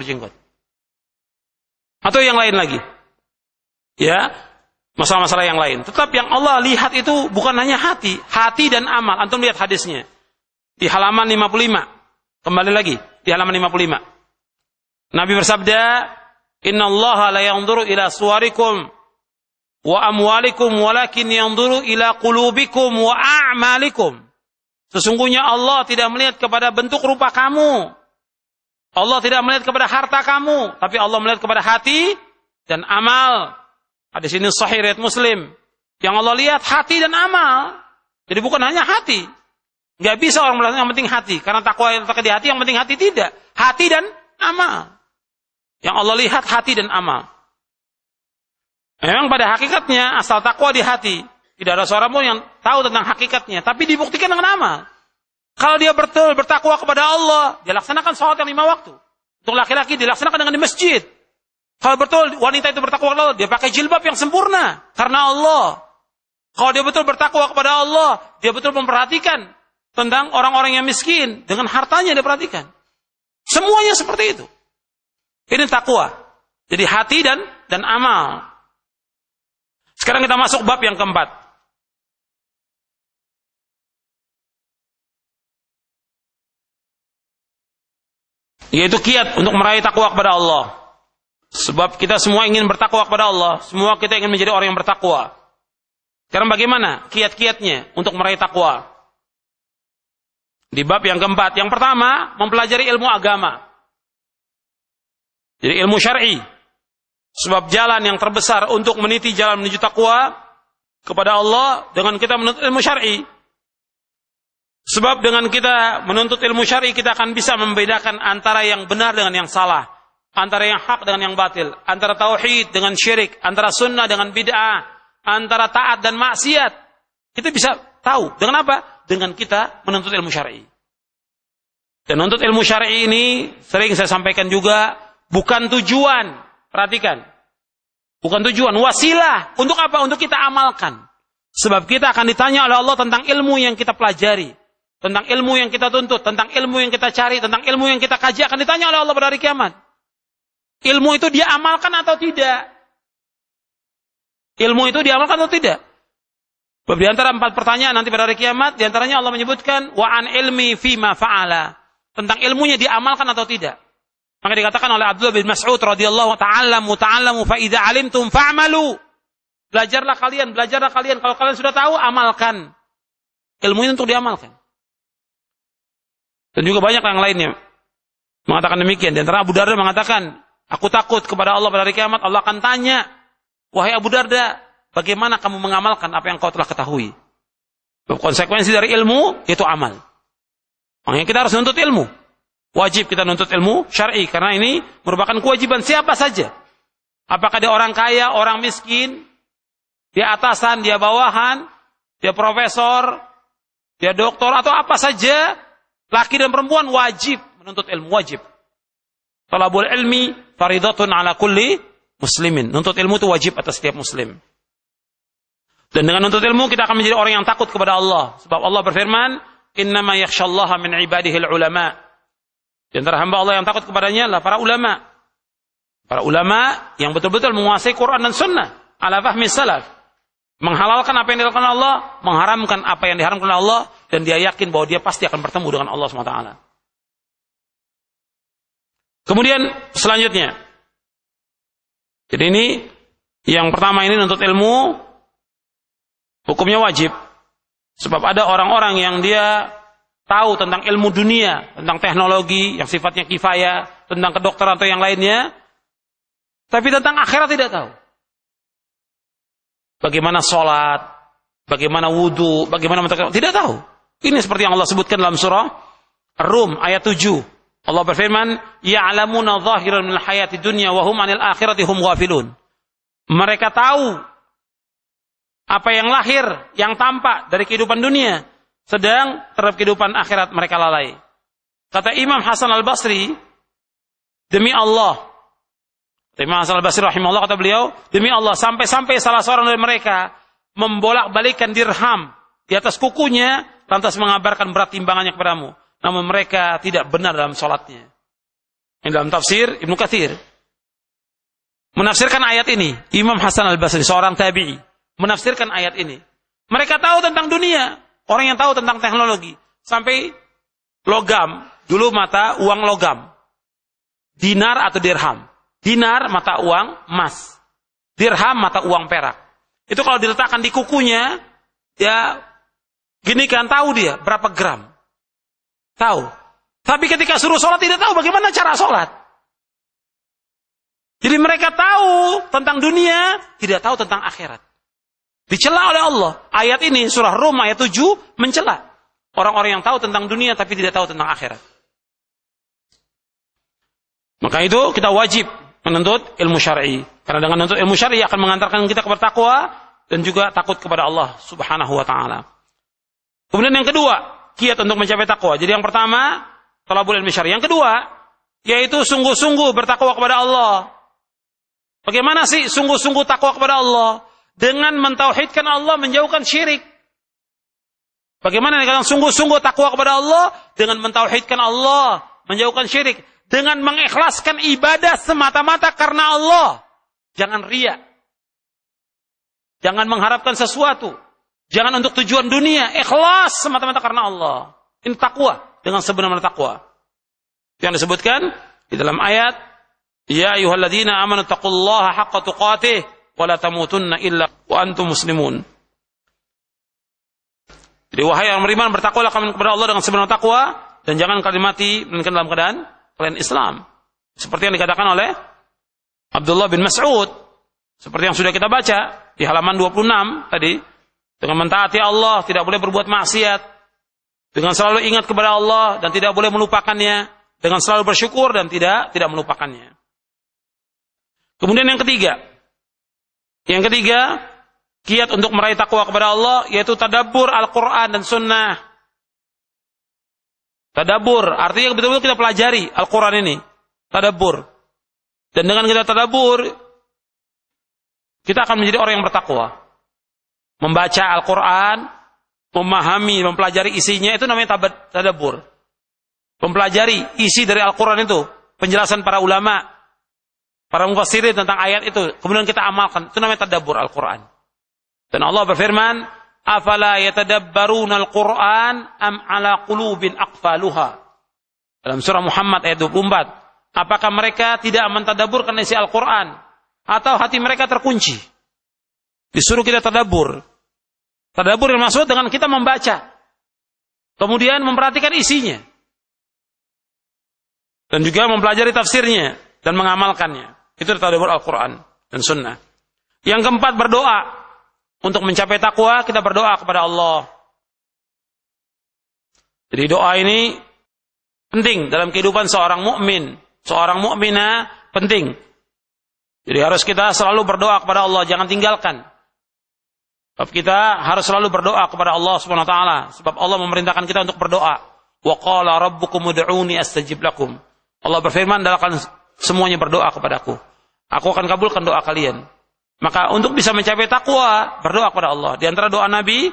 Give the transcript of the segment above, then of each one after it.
berjenggot. Atau yang lain lagi. Ya, masalah-masalah yang lain. Tetap yang Allah lihat itu bukan hanya hati dan amal. Antum lihat hadisnya. Di halaman 55. Kembali lagi di halaman 55. Nabi bersabda, "Innallaha la yanzuru ila suwarikum wa amwalikum walakin yanzuru ila qulubikum wa a'malikum." Sesungguhnya Allah tidak melihat kepada bentuk rupa kamu. Allah tidak melihat kepada harta kamu, tapi Allah melihat kepada hati dan amal. Hadis ini sahih riwayat Muslim. Yang Allah lihat hati dan amal. Jadi bukan hanya hati. Enggak bisa orang melihat yang penting hati, karena takwa yang terkait di hati, yang penting hati tidak. Hati dan amal. Yang Allah lihat hati dan amal. Memang pada hakikatnya asal takwa di hati. Tidak ada seorang pun yang tahu tentang hakikatnya, tapi dibuktikan dengan amal. Kalau dia betul bertakwa kepada Allah, dia laksanakan sholat yang 5 waktu. Untuk laki-laki dilaksanakan dengan di masjid. Kalau betul wanita itu bertakwa kepada Allah, dia pakai jilbab yang sempurna karena Allah. Kalau dia betul bertakwa kepada Allah, dia betul memperhatikan tentang orang-orang yang miskin, dengan hartanya dia perhatikan. Semuanya seperti itu. Ini takwa. Jadi hati dan amal. Sekarang kita masuk bab yang keempat. Yaitu kiat untuk meraih takwa kepada Allah. Sebab kita semua ingin bertakwa kepada Allah. Semua kita ingin menjadi orang yang bertakwa. Sekarang bagaimana kiat-kiatnya untuk meraih takwa? Di bab yang keempat. Yang pertama, mempelajari ilmu agama. Jadi ilmu syar'i. Sebab jalan yang terbesar untuk meniti jalan menuju takwa kepada Allah dengan kita menuntut ilmu syar'i. Sebab dengan kita menuntut ilmu syar'i, kita akan bisa membedakan antara yang benar dengan yang salah, antara yang hak dengan yang batil, antara tauhid dengan syirik, antara sunnah dengan bid'ah, antara taat dan maksiat. Kita bisa tahu. Dengan apa? Dengan kita menuntut ilmu syar'i. Dan menuntut ilmu syar'i ini sering saya sampaikan juga, bukan tujuan. Perhatikan. Bukan tujuan, wasilah. Untuk apa? Untuk kita amalkan. Sebab kita akan ditanya oleh Allah tentang ilmu yang kita pelajari, tentang ilmu yang kita tuntut, tentang ilmu yang kita cari, tentang ilmu yang kita kaji, akan ditanya oleh Allah pada hari kiamat. Ilmu itu dia amalkan atau tidak? Ilmu itu diamalkan atau tidak? Di antara 4 pertanyaan nanti pada hari kiamat, di antaranya Allah menyebutkan wa an ilmi fima fa'ala. Tentang ilmunya diamalkan atau tidak. Maka dikatakan oleh Abdullah bin Mas'ud radhiyallahu ta'alamu fa idza alimtum fa'malu. Belajarlah kalian. Kalau kalian sudah tahu, amalkan. Ilmu ini untuk diamalkan. Dan juga banyak yang lainnya mengatakan demikian. Di antara Abu Darda mengatakan, aku takut kepada Allah pada hari kiamat, Allah akan tanya, wahai Abu Darda, bagaimana kamu mengamalkan apa yang kau telah ketahui? Konsekuensi dari ilmu itu amal. Makanya kita harus nuntut ilmu. Wajib kita nuntut ilmu syar'i, karena ini merupakan kewajiban siapa saja. Apakah dia orang kaya, orang miskin, dia atasan, dia bawahan, dia profesor, dia doktor, atau apa saja, laki dan perempuan wajib menuntut ilmu, wajib. Talabul ilmi faridatun ala kulli muslimin. Nuntut ilmu itu wajib atas setiap muslim. Dan dengan nuntut ilmu kita akan menjadi orang yang takut kepada Allah. Sebab Allah berfirman, innama yakhshallaha min ibadihil ulama. Di antara hamba Allah yang takut kepadanya adalah para ulama. Para ulama yang betul-betul menguasai Quran dan Sunnah ala fahmi salaf. Menghalalkan apa yang dilakukan Allah, mengharamkan apa yang diharamkan Allah, dan dia yakin bahwa dia pasti akan bertemu dengan Allah SWT. Kemudian selanjutnya, jadi ini yang pertama ini nuntut ilmu, hukumnya wajib. Sebab ada orang-orang yang dia tahu tentang ilmu dunia, tentang teknologi yang sifatnya kifayah, tentang kedokteran atau yang lainnya, tapi tentang akhirat tidak tahu. Bagaimana sholat, bagaimana wudu, bagaimana tidak tahu. Ini seperti yang Allah sebutkan dalam surah Ar-Rum ayat 7. Allah berfirman, ya'lamuna zahiran minal hayati dunya wa hum 'anil akhirati hum ghafilun. Mereka tahu apa yang lahir, yang tampak dari kehidupan dunia, sedang terhadap kehidupan akhirat mereka lalai. Kata Imam Hasan Al-Basri, demi Allah, Imam Hasan Al-Basri rahimahullah, kata beliau, demi Allah, sampai-sampai salah seorang dari mereka membolak-balikkan dirham di atas kukunya, lantas mengabarkan berat timbangannya kepadamu. Namun mereka tidak benar dalam sholatnya. Ini dalam tafsir Ibnu Katsir. Menafsirkan ayat ini, Imam Hasan Al-Basri, seorang tabi'i, menafsirkan ayat ini. Mereka tahu tentang dunia, orang yang tahu tentang teknologi. Sampai logam, dulu mata uang logam. Dinar atau dirham. Dinar mata uang emas. Dirham mata uang perak. Itu kalau diletakkan di kukunya, ya gini kan, tahu dia berapa gram. Tahu. Tapi ketika suruh sholat tidak tahu bagaimana cara sholat. Jadi mereka tahu tentang dunia, tidak tahu tentang akhirat. Dicela oleh Allah. Ayat ini, surah Rum ayat 7, mencela orang-orang yang tahu tentang dunia tapi tidak tahu tentang akhirat. Maka itu kita wajib menuntut ilmu syar'i. Karena dengan menuntut ilmu syar'i akan mengantarkan kita kepada takwa dan juga takut kepada Allah Subhanahu wa taala. Kemudian yang kedua, kiat untuk mencapai takwa. Jadi yang pertama, talabul ilmi syar'i. Yang kedua, yaitu sungguh-sungguh bertakwa kepada Allah. Bagaimana sih sungguh-sungguh takwa kepada Allah? Dengan mentauhidkan Allah, menjauhkan syirik. Bagaimana dengan sungguh-sungguh takwa kepada Allah? Dengan mentauhidkan Allah, menjauhkan syirik. Dengan mengikhlaskan ibadah semata-mata karena Allah. Jangan riya. Jangan mengharapkan sesuatu. Jangan untuk tujuan dunia. Ikhlas semata-mata karena Allah. Ini takwa. Dengan sebenar-benar takwa. Yang disebutkan di dalam ayat, ya ayyuhalladzina amanu taqullaha haqqa tuqatih wa la tamutunna illa wa antum muslimun. Jadi wahai yang beriman, bertakwalah kalian kepada Allah dengan sebenar takwa dan jangan kalian mati melainkan dalam keadaan kalian Islam. Seperti yang dikatakan oleh Abdullah bin Mas'ud, seperti yang sudah kita baca di halaman 26 tadi, dengan mentaati Allah, tidak boleh berbuat maksiat, dengan selalu ingat kepada Allah dan tidak boleh melupakannya, dengan selalu bersyukur dan tidak melupakannya. Kemudian yang ketiga, kiat untuk meraih takwa kepada Allah yaitu tadabbur Al-Quran dan Sunnah. Tadabbur artinya betul-betul kita pelajari Al-Quran ini, tadabbur. Dan dengan kita tadabbur, kita akan menjadi orang yang bertakwa. Membaca Al-Quran, memahami, mempelajari isinya, itu namanya tadabbur. Mempelajari isi dari Al-Quran itu, penjelasan para ulama, para mufassirin tentang ayat itu, kemudian kita amalkan, itu namanya tadabbur Al-Quran. Dan Allah berfirman, afala yatadabbaruna al-Quran am ala qulubin aqfaluha. Dalam surah Muhammad ayat 24, apakah mereka tidak mentadabburkan isi Al-Quran atau hati mereka terkunci? Disuruh kita tadabbur. Tadabbur yang maksud dengan kita membaca, kemudian memperhatikan isinya, dan juga mempelajari tafsirnya dan mengamalkannya. Itu tadabbur Al-Quran dan Sunnah. Yang keempat, berdoa. Untuk mencapai takwa, kita berdoa kepada Allah. Jadi doa ini penting dalam kehidupan seorang mukmin, seorang mukminah penting. Jadi harus kita selalu berdoa kepada Allah, jangan tinggalkan. Sebab kita harus selalu berdoa kepada Allah Subhanahu wa taala, sebab Allah memerintahkan kita untuk berdoa. Wa qala rabbukum ud'uni astajib lakum. Allah berfirman, hendaklah semuanya berdoa kepadaku. Aku akan kabulkan doa kalian. Maka untuk bisa mencapai takwa, berdoa kepada Allah. Di antara doa Nabi,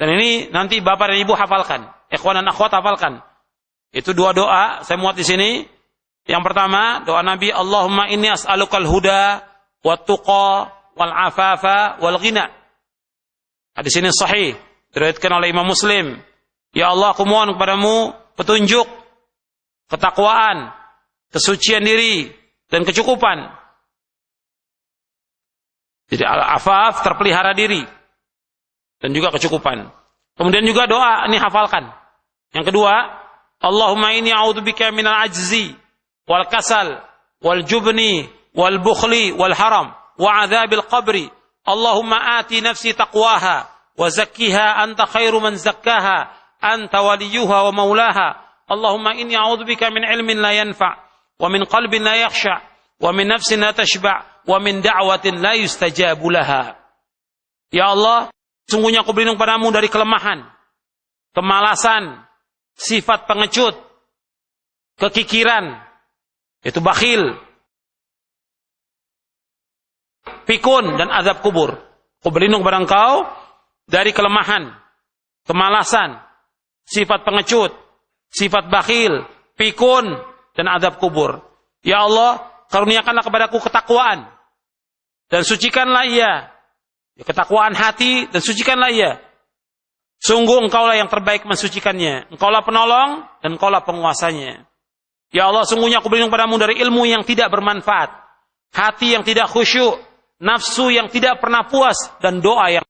dan ini nanti bapak dan ibu hafalkan, ikhwan dan akhwat hafalkan. Itu dua doa, saya muat di sini. Yang pertama, doa Nabi, Allahumma inni as'alukal huda, wat tuqa, wal afafa, wal ghina. Hadis ini sahih, diriwayatkan oleh Imam Muslim. Ya Allah, aku mohon kepadamu petunjuk, ketakwaan, kesucian diri, dan kecukupan. Jadi al-afaf, terpelihara diri, dan juga kecukupan. Kemudian juga doa, ini hafalkan. Yang kedua, Allahumma inni a'udzubika minal ajzi, wal kasal, wal jubni, wal bukhli, wal haram, wa adzabil qabri. Allahumma ati nafsi taqwaha, wa zakkiha anta khairu man zakkaha, anta waliyuha wa maulaha. Allahumma inni a'udzubika min ilmin la yanfa', wa min qalbin la yakhsha', wa min nafsin la tashba', wa min da'watin la yustajabu laha. Ya Allah, sungguhnya aku berlindung padamu dari kelemahan, kemalasan, sifat pengecut, kekikiran, itu bakhil, pikun, dan azab kubur. Aku berlindung kepada Engkau dari kelemahan, kemalasan, sifat pengecut, sifat bakhil, pikun, dan azab kubur. Ya Allah, karuniakanlah kepadaku ketakwaan dan sucikanlah ia. Ya, ketakwaan hati dan sucikanlah ia. Sungguh engkaulah yang terbaik mensucikannya. Engkaulah penolong dan engkaulah penguasanya. Ya Allah, sungguhnya aku berlindung padamu dari ilmu yang tidak bermanfaat, hati yang tidak khusyuk, nafsu yang tidak pernah puas, dan doa yang